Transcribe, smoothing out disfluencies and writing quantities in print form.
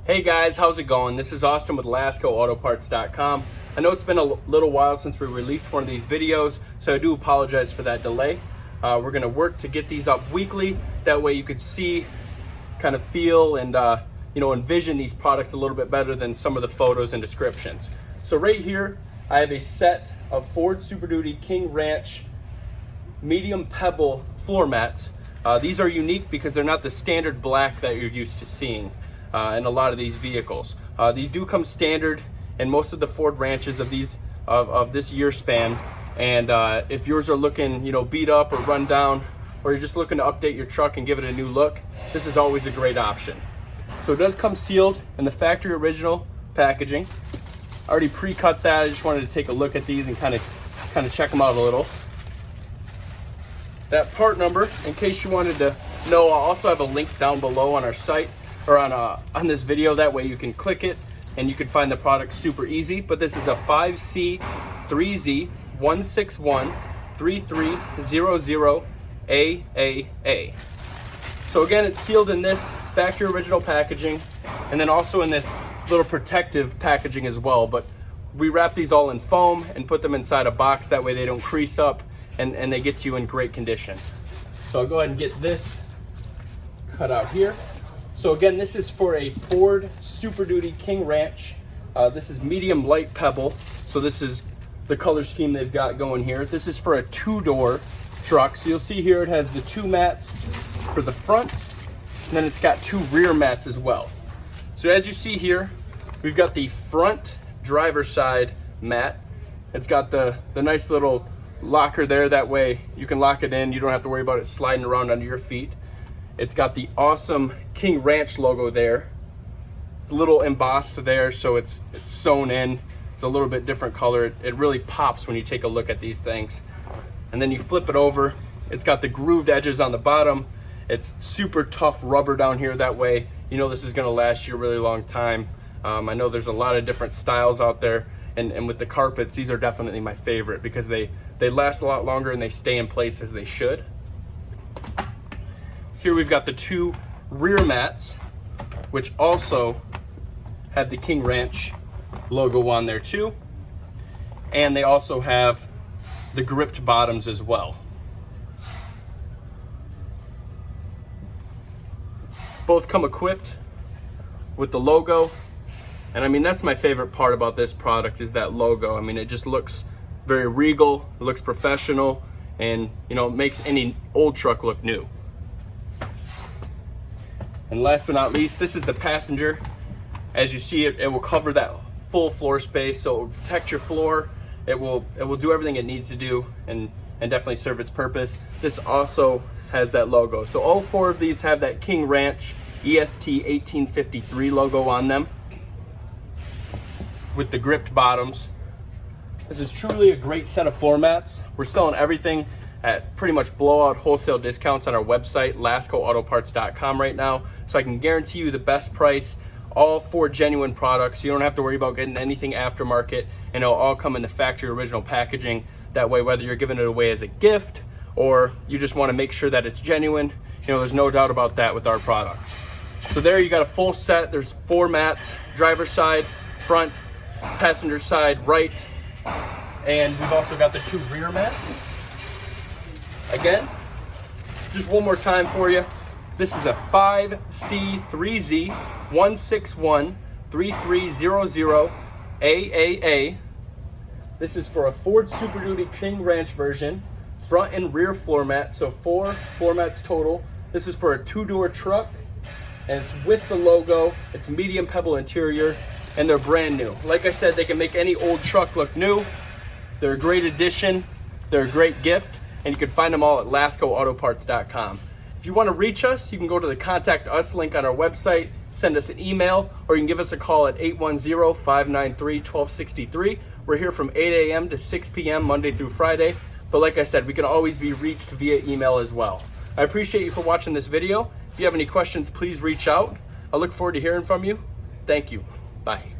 Hey guys, how's it going? This is Austin with LascoAutoParts.com. I know it's been a little while since we released one of these videos, so I do apologize for that delay. We're going to work to get these up weekly. That way you could see, kind of feel, and envision these products a little bit better than some of the photos and descriptions. So right here, I have a set of Ford Super Duty King Ranch medium pebble floor mats. These are unique because they're not the standard black that you're used to seeing in a lot of these vehicles. These do come standard in most of the Ford ranches of this year span. And if yours are looking, beat up or run down, or you're just looking to update your truck and give it a new look, this is always a great option. So it does come sealed in the factory original packaging. I already pre-cut that. I just wanted to take a look at these and kind of check them out a little. That part number, in case you wanted to know, I'll also have a link down below on our site, or on this video. That way you can click it and you can find the product super easy. But this is a 5C3Z-1613300-AA. So again, it's sealed in this factory original packaging, and then also in this little protective packaging as well. But we wrap these all in foam and put them inside a box. That way they don't crease up, and they get you in great condition. So I'll go ahead and get this cut out here. So again, this is for a Ford Super Duty King Ranch. This is medium light pebble. So this is the color scheme they've got going here. This is for a two-door truck. So you'll see here it has the two mats for the front, and then it's got two rear mats as well. So as you see here, we've got the front driver's side mat. It's got the nice little locker there. That way you can lock it in. You don't have to worry about it sliding around under your feet. It's got the awesome King Ranch logo there. It's a little embossed there, so it's sewn in. It's a little bit different color. It really pops when you take a look at these things. And then you flip it over. It's got the grooved edges on the bottom. It's super tough rubber down here. That way, this is gonna last you a really long time. I know there's a lot of different styles out there, and with the carpets, these are definitely my favorite because they last a lot longer and they stay in place as they should. Here we've got the two rear mats, which also have the King Ranch logo on there too. And they also have the gripped bottoms as well. Both come equipped with the logo. And I mean, that's my favorite part about this product, is that logo. I mean, it just looks very regal, it looks professional, and it makes any old truck look new. And last but not least, this is the passenger. As you see, it will cover that full floor space, so it will protect your floor. It will do everything it needs to do, and definitely serve its purpose. This also has that logo. So all four of these have that King Ranch EST 1853 logo on them, with the gripped bottoms. This is truly a great set of floor mats. We're selling everything at pretty much blowout wholesale discounts on our website, LascoAutoParts.com right now. So I can guarantee you the best price, all for genuine products. You don't have to worry about getting anything aftermarket, and it'll all come in the factory original packaging. That way, whether you're giving it away as a gift or you just want to make sure that it's genuine, there's no doubt about that with our products. So there you got a full set. There's four mats: driver's side, front, passenger side, right, and we've also got the two rear mats. Again, just one more time for you. This is a 5C3Z-1613300-AA. This is for a Ford Super Duty King Ranch version, front and rear floor mats, so 4 floor mats total. This is for a two-door truck, and it's with the logo. It's medium pebble interior, and they're brand new. Like I said, they can make any old truck look new. They're a great addition. They're a great gift. And you can find them all at LascoAutoParts.com. If you want to reach us, you can go to the Contact Us link on our website, send us an email, or you can give us a call at 810-593-1263. We're here from 8 a.m. to 6 p.m. Monday through Friday. But like I said, we can always be reached via email as well. I appreciate you for watching this video. If you have any questions, please reach out. I look forward to hearing from you. Thank you. Bye.